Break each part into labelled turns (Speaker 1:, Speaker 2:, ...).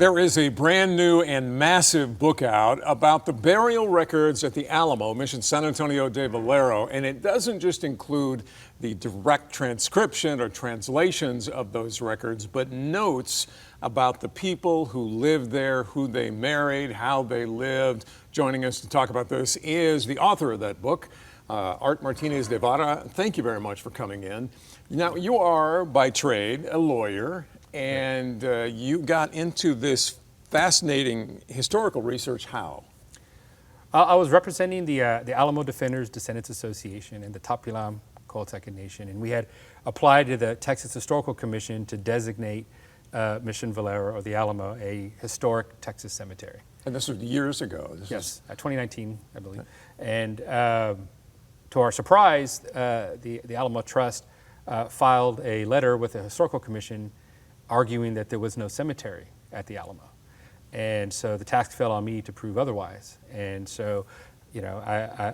Speaker 1: There is a brand new and massive book out about the burial records at the Alamo, Mission San Antonio de Valero, and it doesn't just include the direct transcription or translations of those records, but notes about the people who lived there, who they married, how they lived. Joining us to talk about this is the author of that book, Art Martínez de Vara. Thank you very much for coming in. Now, you are, by trade, a lawyer, and you got into this fascinating historical research how?
Speaker 2: I was representing the Alamo Defenders Descendants Association and the Tapilam Coltecan Nation, and we had applied to the Texas Historical Commission to designate Mission Valero, or the Alamo, a historic Texas cemetery.
Speaker 1: And this was years ago?
Speaker 2: Yes, 2019, I believe. Okay. And to our surprise, the Alamo Trust filed a letter with the Historical Commission arguing that there was no cemetery at the Alamo. And so the task fell on me to prove otherwise. And so, you know,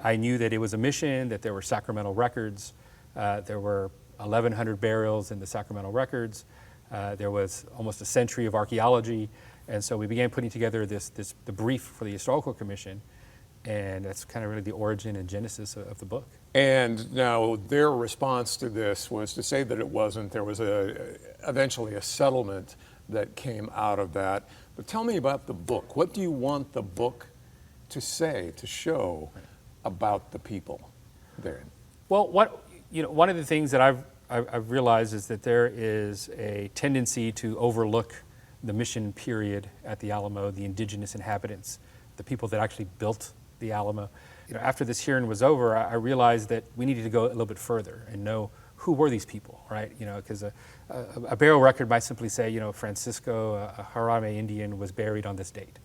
Speaker 2: I knew that it was a mission, that there were sacramental records. There were 1,100 burials in the sacramental records. There was almost a century of archaeology. And so we began putting together the brief for the Historical Commission. And that's kind of really the origin and genesis of the book.
Speaker 1: And now their response to this was to say that it wasn't. There was eventually a settlement that came out of that. But tell me about the book. What do you want the book to say, to show about the people there?
Speaker 2: Well, one of the things that I've realized is that there is a tendency to overlook the mission period at the Alamo, the indigenous inhabitants, the people that actually built the Alamo. You know, after this hearing was over, I realized that we needed to go a little bit further and know who were these people, right? You know, because a burial record might simply say, you know, Francisco, a Jarame Indian, was buried on this date.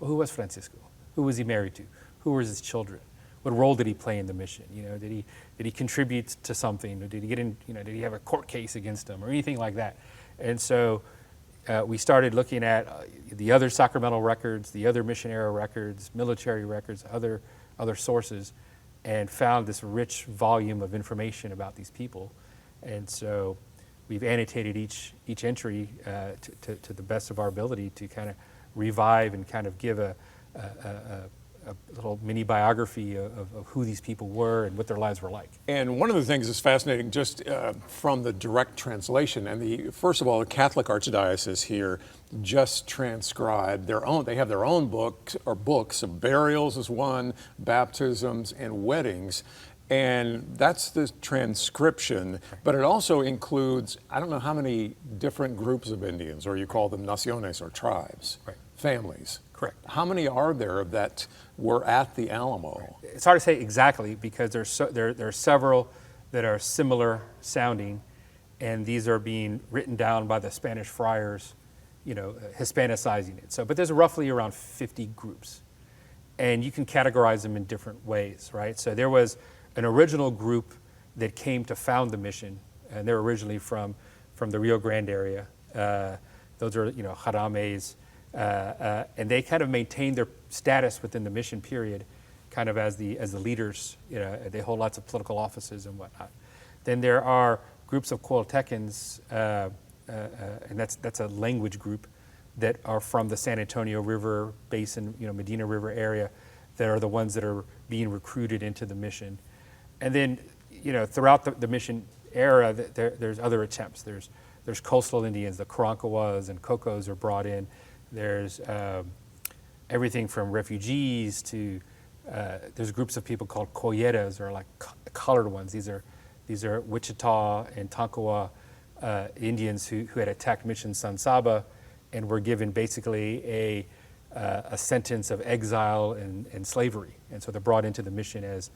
Speaker 2: Well, who was Francisco? Who was he married to? Who were his children? What role did he play in the mission? You know, did he contribute to something? Or did he get in? You know, did he have a court case against him or anything like that? And so we started looking at the other sacramental records, the other mission era records, military records, other sources, and found this rich volume of information about these people. And so we've annotated each entry to the best of our ability to kind of revive and kind of give a little mini biography of who these people were and what their lives were like.
Speaker 1: And one of the things that's fascinating just from the direct translation, and first of all, the Catholic Archdiocese here just transcribed their own, they have their own books of burials is one, baptisms and weddings. And that's the transcription, but it also includes, I don't know how many different groups of Indians, or you call them naciones or tribes,
Speaker 2: right.
Speaker 1: Families.
Speaker 2: Correct.
Speaker 1: How many are there that were at the Alamo?
Speaker 2: Right. It's hard to say exactly because there are several that are similar sounding, and these are being written down by the Spanish friars, you know, Hispanicizing it. So, but there's roughly around 50 groups, and you can categorize them in different ways, right? So there was an original group that came to found the mission, and they're originally from the Rio Grande area. Those are, you know, Jarames. And they kind of maintained their status within the mission period, kind of as the leaders. You know, they hold lots of political offices and whatnot. Then there are groups of Coltecans, and that's a language group that are from the San Antonio River Basin, you know, Medina River area, that are the ones that are being recruited into the mission. And then, you know, throughout the mission era, there's other attempts. There's coastal Indians, the Karankawas and Cocos are brought in. There's everything from refugees to there's groups of people called colleras, or like colored ones. These are Wichita and Tonkawa Indians who had attacked Mission San Saba and were given basically a sentence of exile and slavery, and so they're brought into the mission as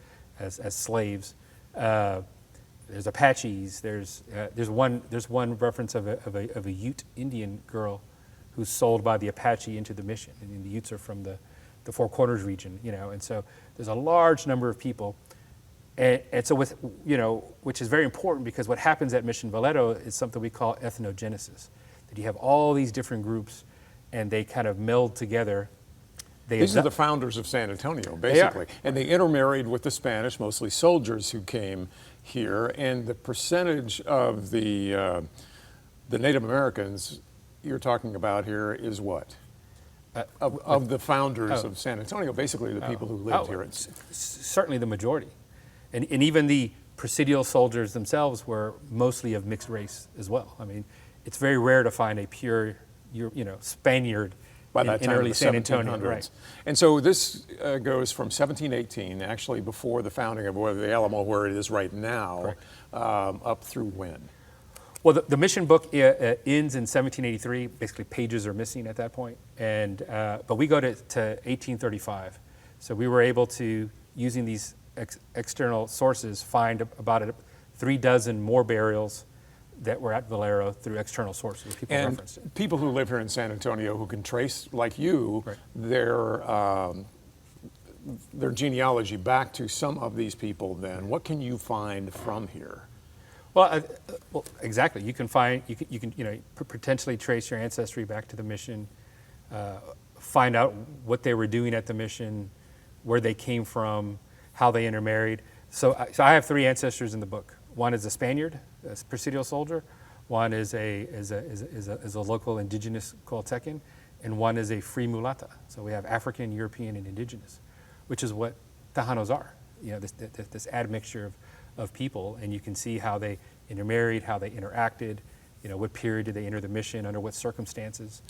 Speaker 2: slaves. There's Apaches. There's one reference of a Ute Indian girl who's sold by the Apache into the mission. And the Utes are from the Four Corners region, you know, and so there's a large number of people. And so with, you know, which is very important because what happens at Mission Valero is something we call ethnogenesis, that you have all these different groups and they kind of meld together.
Speaker 1: These are the founders of San Antonio, basically. And they intermarried with the Spanish, mostly soldiers who came here, and the percentage of the Native Americans you're talking about here is what? of the founders of San Antonio, basically the people who lived here.
Speaker 2: Certainly the majority. And even the presidial soldiers themselves were mostly of mixed race as well. I mean, it's very rare to find a pure, Spaniard
Speaker 1: by that
Speaker 2: in
Speaker 1: time,
Speaker 2: early
Speaker 1: the
Speaker 2: San
Speaker 1: 1700s.
Speaker 2: Antonio. Right.
Speaker 1: And so this goes from 1718, actually before the founding of the Alamo, where it is right now, up through when?
Speaker 2: Well, the mission book ends in 1783. Basically, pages are missing at that point. But we go to 1835. So we were able to, using these external sources, find about 36 more burials that were at Valero through external sources. People referenced it.
Speaker 1: People who live here in San Antonio who can trace, like you, their genealogy back to some of these people, then what can you find from here?
Speaker 2: Well, exactly. You can find, you can potentially trace your ancestry back to the mission, find out what they were doing at the mission, where they came from, how they intermarried. So I have 3 ancestors in the book. One is a Spaniard, a presidial soldier. One is a local indigenous Coltecan, and one is a free mulata. So we have African, European, and indigenous, which is what Tejanos are. This admixture of people, and you can see how they intermarried, how they interacted, what period did they enter the mission, under what circumstances.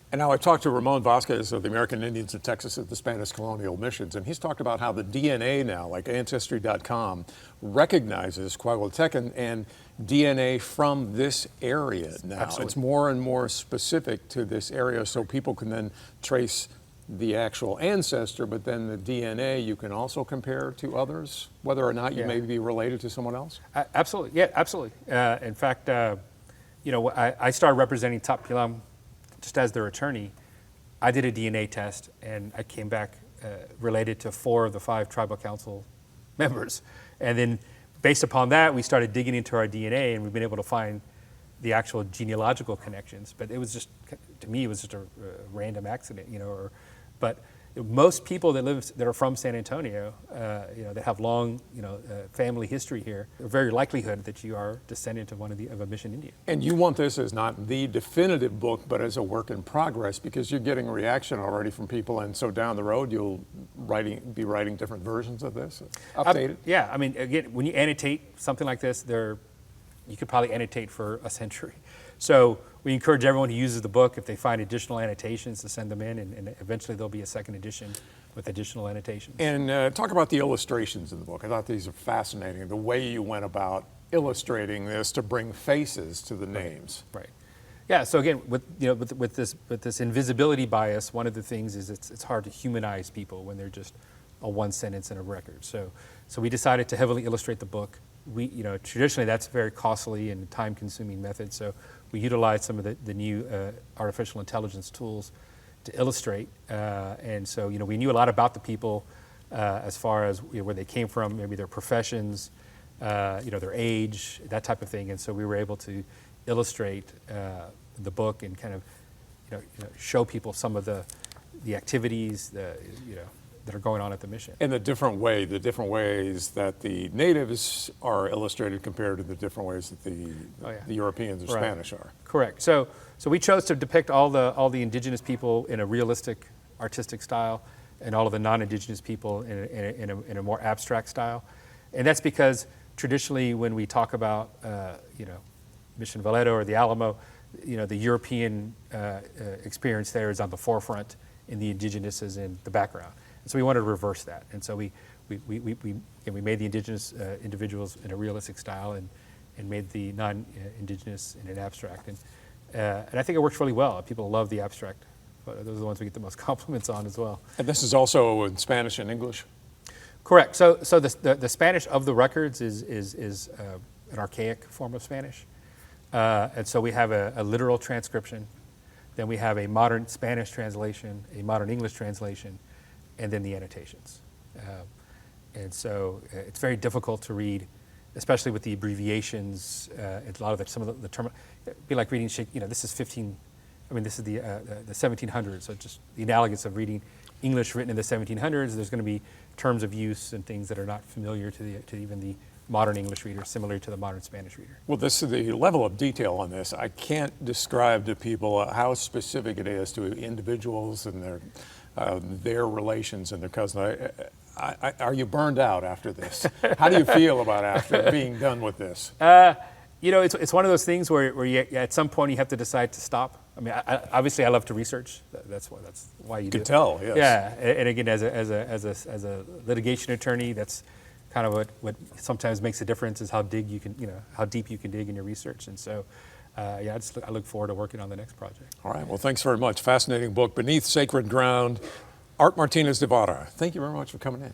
Speaker 1: And now I talked to Ramon Vasquez of the American Indians of Texas at the Spanish colonial missions, and he's talked about how the DNA now, like Ancestry.com, recognizes Coahuiltecan and DNA from this area now.
Speaker 2: Absolutely.
Speaker 1: It's more and more specific to this area, so people can then trace the actual ancestor, but then the DNA you can also compare to others, whether or not you may be related to someone else?
Speaker 2: Absolutely, yeah, absolutely. In fact, I started representing Top Pilam just as their attorney. I did a DNA test, and I came back related to 4 of the 5 tribal council members. And then based upon that, we started digging into our DNA, and we've been able to find the actual genealogical connections. But it was just, to me, it was just a random accident, but most people that are from San Antonio, that have long, family history here, a very likelihood that you are descendant of of a mission Indian.
Speaker 1: And you want this as not the definitive book, but as a work in progress, because you're getting reaction already from people, and so down the road you'll be writing different versions of this, updated?
Speaker 2: Yeah, I mean, again, when you annotate something like this, you could probably annotate for a century. So we encourage everyone who uses the book, if they find additional annotations, to send them in, and eventually there'll be a second edition with additional annotations.
Speaker 1: And talk about the illustrations in the book. I thought these are fascinating, the way you went about illustrating this to bring faces to the names.
Speaker 2: Right. Yeah, so again, with this invisibility bias, one of the things is it's hard to humanize people when they're just a one sentence in a record. So we decided to heavily illustrate the book. Traditionally that's a very costly and time-consuming method, so we utilized some of the new artificial intelligence tools to illustrate. And so, we knew a lot about the people as far as where they came from, maybe their professions, their age, that type of thing. And so we were able to illustrate the book and kind of, show people some of the activities, that are going on at the mission.
Speaker 1: And the different ways that the natives are illustrated compared to the different ways that the Europeans or Spanish are.
Speaker 2: Correct. So we chose to depict all the indigenous people in a realistic, artistic style, and all of the non-indigenous people in a more abstract style. And that's because traditionally, when we talk about Mission Valero or the Alamo, the European experience there is on the forefront, and the indigenous is in the background. So we wanted to reverse that, and so we made the indigenous individuals in a realistic style, and made the non-indigenous in an abstract, and I think it works really well. People love the abstract. Those are the ones we get the most compliments on as well.
Speaker 1: And this is also in Spanish and English?
Speaker 2: Correct. So the Spanish of the records is an archaic form of Spanish, and so we have a literal transcription, then we have a modern Spanish translation, a modern English translation, and then the annotations. And so it's very difficult to read, especially with the abbreviations. A lot of some of the term, it'd be like reading, this is this is the 1700s, so just the analogous of reading English written in the 1700s. There's going to be terms of use and things that are not familiar to even the modern English reader, similar to the modern Spanish reader.
Speaker 1: Well, the level of detail on this, I can't describe to people how specific it is to individuals and their relations and their cousins. Are you burned out after this? How do you feel about after being done with this?
Speaker 2: You know, it's one of those things where you, at some point you have to decide to stop. I mean, obviously I love to research. That's why you do it.
Speaker 1: You can tell, yes.
Speaker 2: Yeah, and again, as a litigation attorney, that's kind of what sometimes makes a difference is how deep you can dig in your research. And so, yeah, I look forward to working on the next project.
Speaker 1: All right. Well, thanks very much. Fascinating book, Beneath Sacred Ground. Art Martínez de Vara. Thank you very much for coming in.